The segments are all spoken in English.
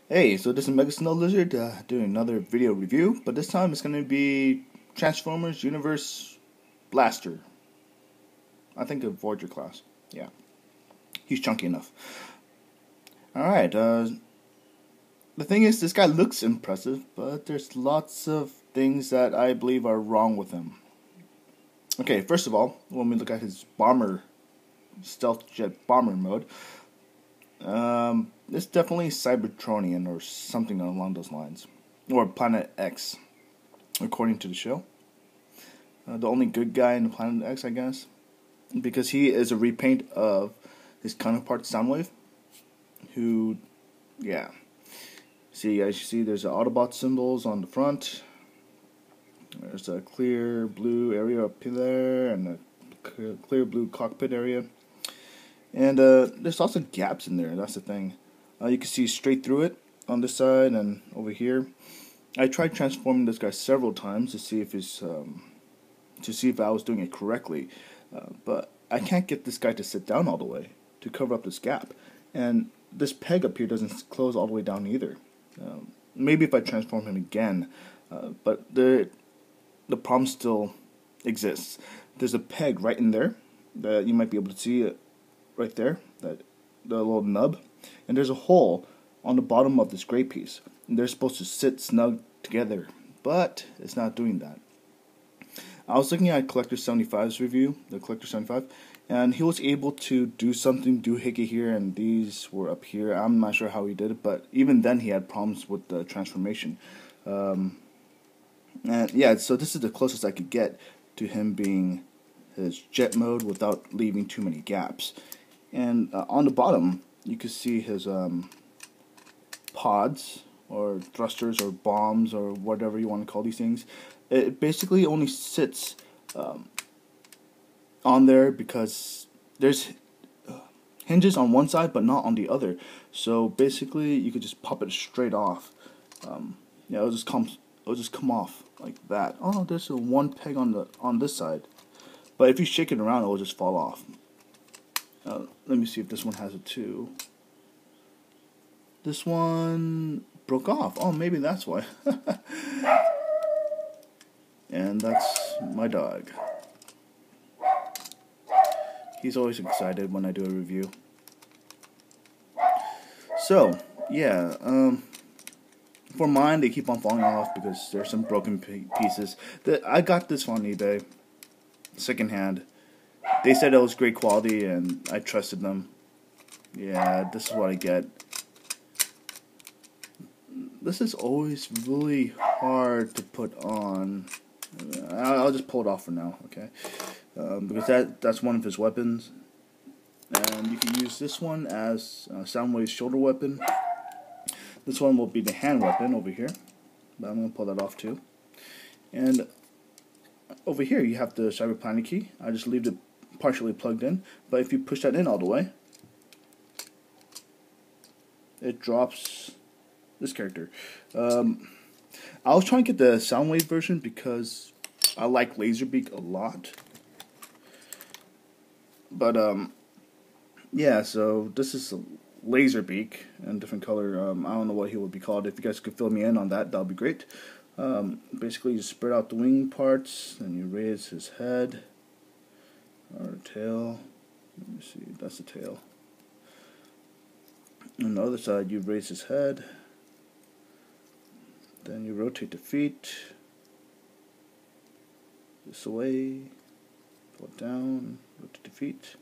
Hey, so this is Mega Snow Lizard doing another video review, but this time it's going to be Transformers Universe Blaster. I think a Voyager class. Yeah, he's chunky enough. Alright, the thing is, this guy looks impressive, but there's lots of things that I believe are wrong with him. Okay, first of all, when we look at his bomber, stealth jet bomber mode, it's definitely Cybertronian or something along those lines. Or Planet X, according to the show. The only good guy in the Planet X, I guess, because he is a repaint of his counterpart Soundwave, who, yeah. See, as you see, there's the Autobot symbols on the front. There's a clear blue area up there, and a clear blue cockpit area. And there's also gaps in there, that's the thing. You can see straight through it on this side and over here. I tried transforming this guy several times to see if I was doing it correctly, but I can't get this guy to sit down all the way to cover up this gap, and this peg up here doesn't close all the way down either. Maybe if I transform him again, but the problem still exists. There's a peg right in there that you might be able to see it right there, that the little nub, and there's a hole on the bottom of this gray piece. And they're supposed to sit snug together, but it's not doing that. I was looking at Collector 75's review, the Collector 75, and he was able to do something doohickey here, and these were up here. I'm not sure how he did it, but even then he had problems with the transformation. And yeah, so this is the closest I could get to him being his jet mode without leaving too many gaps. And on the bottom, you can see his pods, or thrusters, or bombs, or whatever you want to call these things. It basically only sits on there because there's hinges on one side, but not on the other. So basically, you could just pop it straight off. Yeah, it'll just come off like that. Oh, there's a one peg on this side, but if you shake it around, it will just fall off. Let me see if this one has it too. This one broke off. Oh, maybe that's why. And that's my dog. He's always excited when I do a review. So, yeah, for mine, they keep on falling off because there's some broken pieces. I got this on eBay, secondhand. They said it was great quality, and I trusted them. Yeah, this is what I get. This is always really hard to put on. I'll just pull it off for now, okay? Because that's one of his weapons. And you can use this one as Soundwave's shoulder weapon. This one will be the hand weapon over here. But I'm going to pull that off too. And over here you have the Cyber Planet key. I just leave it partially plugged in. But if you push that in all the way, it drops this character. I was trying to get the Soundwave version because I like Laserbeak a lot. But yeah, so this is a Laserbeak in a different color. I don't know what he would be called. If you guys could fill me in on that, that would be great. Basically, you spread out the wing parts, and you raise his head or tail. Let me see, that's the tail. On the other side, you raise his head. Then you rotate the feet this way, pull it down, rotate the feet,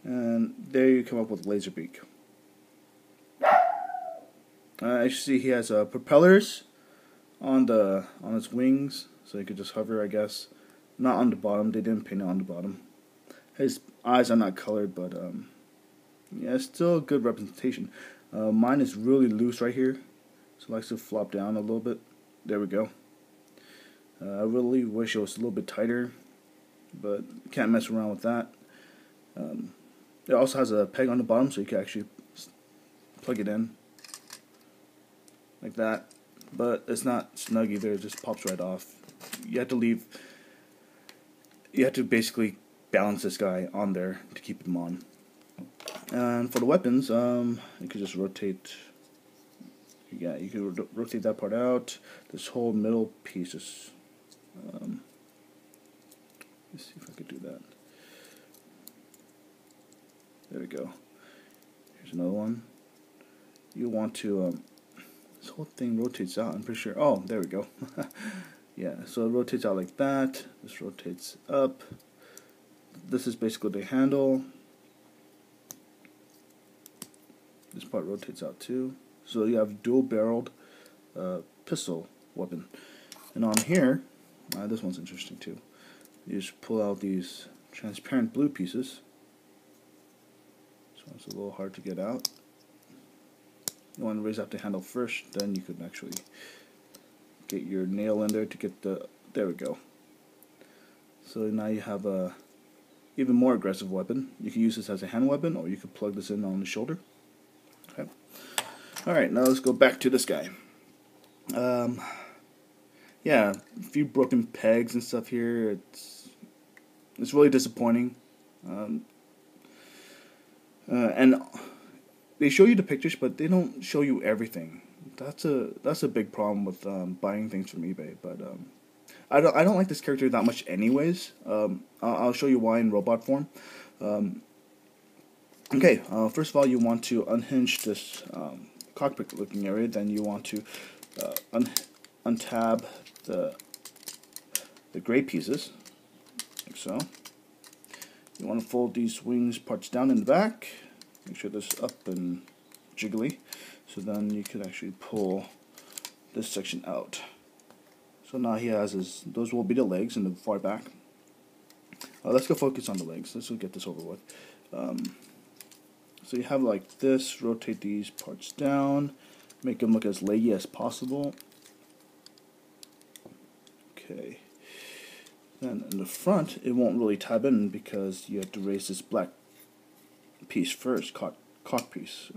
and there you come up with Laserbeak. As you see, he has propellers on his wings, so he could just hover, I guess. Not on the bottom; they didn't paint it on the bottom. His eyes are not colored, but yeah, it's still a good representation. Mine is really loose right here. So it likes to flop down a little bit. There we go. I really wish it was a little bit tighter, but can't mess around with that. It also has a peg on the bottom, so you can actually plug it in like that. But it's not snug either; it just pops right off. You have to basically balance this guy on there to keep him on. And for the weapons, you can just rotate yeah, you can rotate that part out. This whole middle piece is. Let's see if I could do that. There we go. Here's another one. You want to. This whole thing rotates out. I'm pretty sure. Oh, there we go. Yeah, so it rotates out like that. This rotates up. This is basically the handle. This part rotates out too. So you have dual-barreled pistol weapon. And on here, this one's interesting too. You just pull out these transparent blue pieces. So it's a little hard to get out. You want to raise up the handle first, then you can actually get your nail in there to get the. There we go. So now you have a even more aggressive weapon. You can use this as a hand weapon, or you can plug this in on the shoulder. Okay. All right, now let's go back to this guy. Yeah, a few broken pegs and stuff here. It's really disappointing. And they show you the pictures, but they don't show you everything. That's a big problem with buying things from eBay. But I don't like this character that much, anyways. I'll show you why in robot form. Okay, first of all, you want to unhinge this cockpit-looking area. Then you want to untab the gray pieces, like so. You want to fold these wings parts down in the back. Make sure this is up and jiggly, so then you can actually pull this section out. So now he has those will be the legs in the far back. Let's go focus on the legs. Let's go get this over with. So you have like this, rotate these parts down, make them look as leggy as possible. Okay. Then in the front, it won't really tab in because you have to raise this black piece first, cock piece.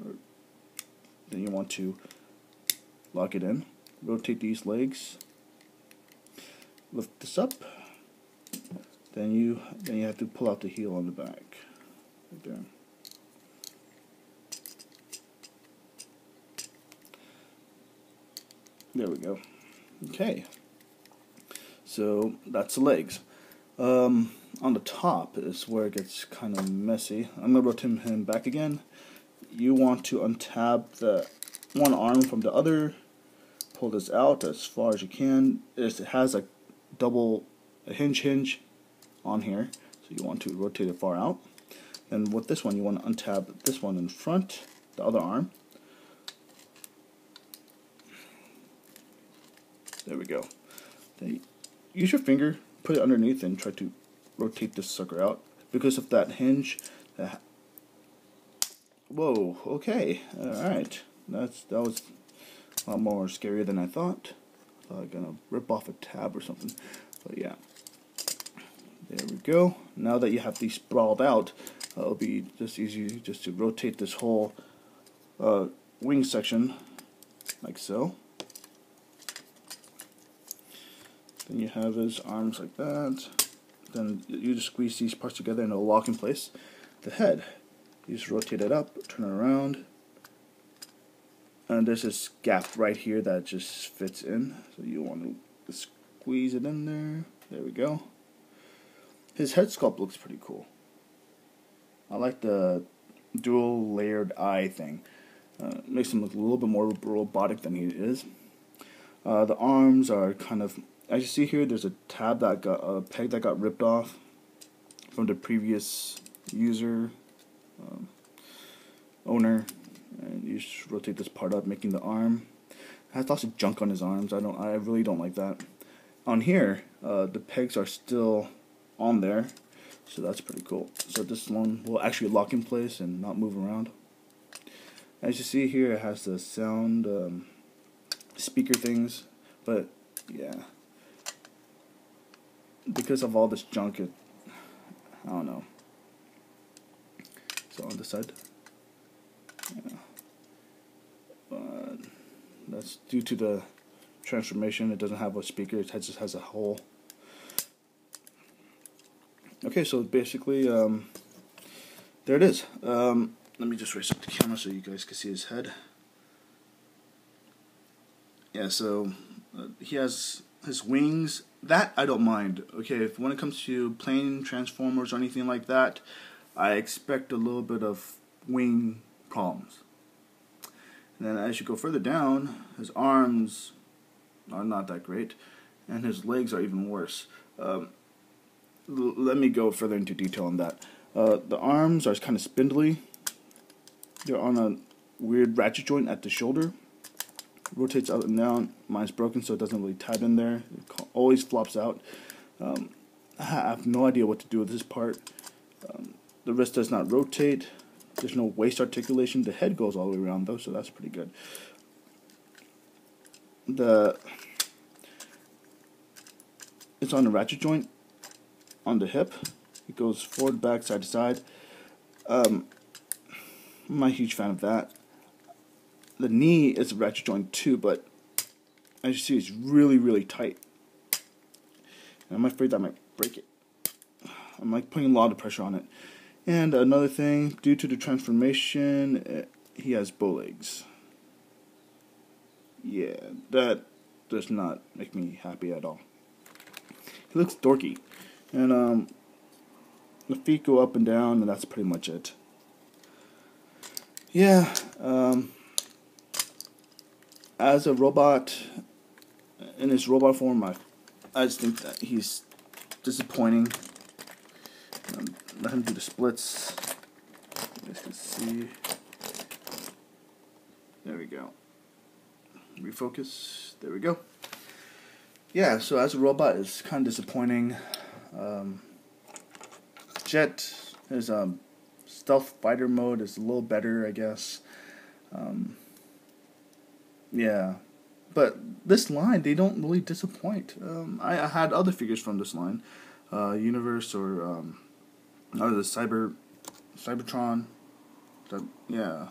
Then you want to lock it in, rotate these legs, lift this up. Then you have to pull out the heel on the back, right there. There we go. Okay. So that's the legs. On the top is where it gets kind of messy. I'm going to rotate him back again. You want to untab the one arm from the other. Pull this out as far as you can. It has a hinge on here. So you want to rotate it far out. And with this one, you want to untab this one in front, the other arm. There we go. Then use your finger, put it underneath, and try to rotate this sucker out. Because of that hinge. Whoa, okay. Alright. That was a lot more scarier than I thought. I thought I was going to rip off a tab or something. But yeah. There we go. Now that you have these sprawled out, it'll be just easy just to rotate this whole wing section like so. Then you have his arms like that. Then you just squeeze these parts together and it'll lock in place. The head, you just rotate it up, turn it around, and there's this gap right here that just fits in. So you want to squeeze it in there. There we go. His head sculpt looks pretty cool. I like the dual layered eye thing. Makes him look a little bit more robotic than he is. The arms are kind of, as you see here, there's a tab that got a peg that got ripped off from the previous user owner, and you just rotate this part up, making the arm. It has lots of junk on his arms. I really don't like that. On here, the pegs are still on there, so that's pretty cool. So this one will actually lock in place and not move around. As you see here, it has the sound speaker things, but yeah, because of all this junk, I don't know. So on this side, yeah, but that's due to the transformation. It doesn't have a speaker. It just has a hole. Okay, so basically, there it is. Let me just raise up the camera so you guys can see his head. Yeah, so he has his wings. That I don't mind. Okay, if when it comes to plane transformers or anything like that, I expect a little bit of wing problems. And then as you go further down, his arms are not that great, and his legs are even worse. Let me go further into detail on that. The arms are kind of spindly. They're on a weird ratchet joint at the shoulder. Rotates up and down. Mine's broken, so it doesn't really tab in there. It always flops out. I have no idea what to do with this part. The wrist does not rotate. There's no waist articulation. The head goes all the way around, though, so that's pretty good. It's on the ratchet joint on the hip. It goes forward, back, side to side. I'm not a huge fan of that. The knee is a ratchet joint too, but as you see, it's really, really tight. And I'm afraid that might break it. I'm like putting a lot of pressure on it. And another thing, due to the transformation, he has bow legs. Yeah, that does not make me happy at all. He looks dorky. And the feet go up and down, and that's pretty much it. Yeah, as a robot, in his robot form, I just think that he's disappointing. Let him do the splits. You guys can see. There we go. Refocus. There we go. Yeah, so as a robot, it's kind of disappointing. Jet, his stealth fighter mode is a little better, I guess. Yeah, but this line, they don't really disappoint. I had other figures from this line, Universe or the Cybertron. Yeah,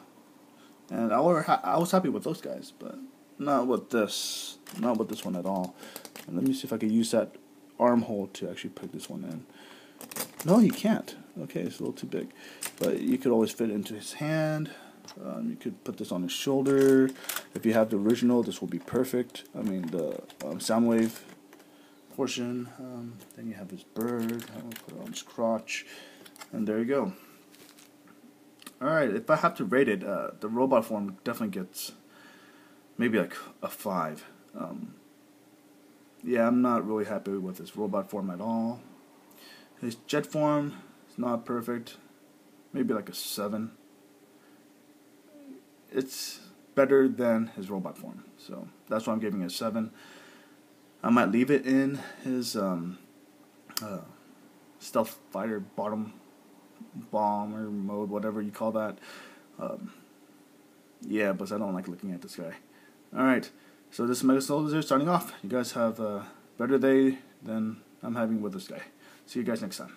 and I was happy with those guys, but not with this one at all. And let me see if I can use that armhole to actually put this one in. No, you can't. Okay, it's a little too big, but you could always fit it into his hand. You could put this on his shoulder. If you have the original, this will be perfect. I mean, the Soundwave portion. Then you have his bird. I'll put it on his crotch. And there you go. Alright, if I have to rate it, the robot form definitely gets maybe like a 5. Yeah, I'm not really happy with this robot form at all. His jet form is not perfect. Maybe like a 7. It's better than his robot form, so that's why I'm giving it a 7. I might leave it in his stealth fighter bottom bomber mode, whatever you call that. Yeah, but I don't like looking at this guy. Alright, so this is MSL Lizard signing off. You guys have a better day than I'm having with this guy. See you guys next time.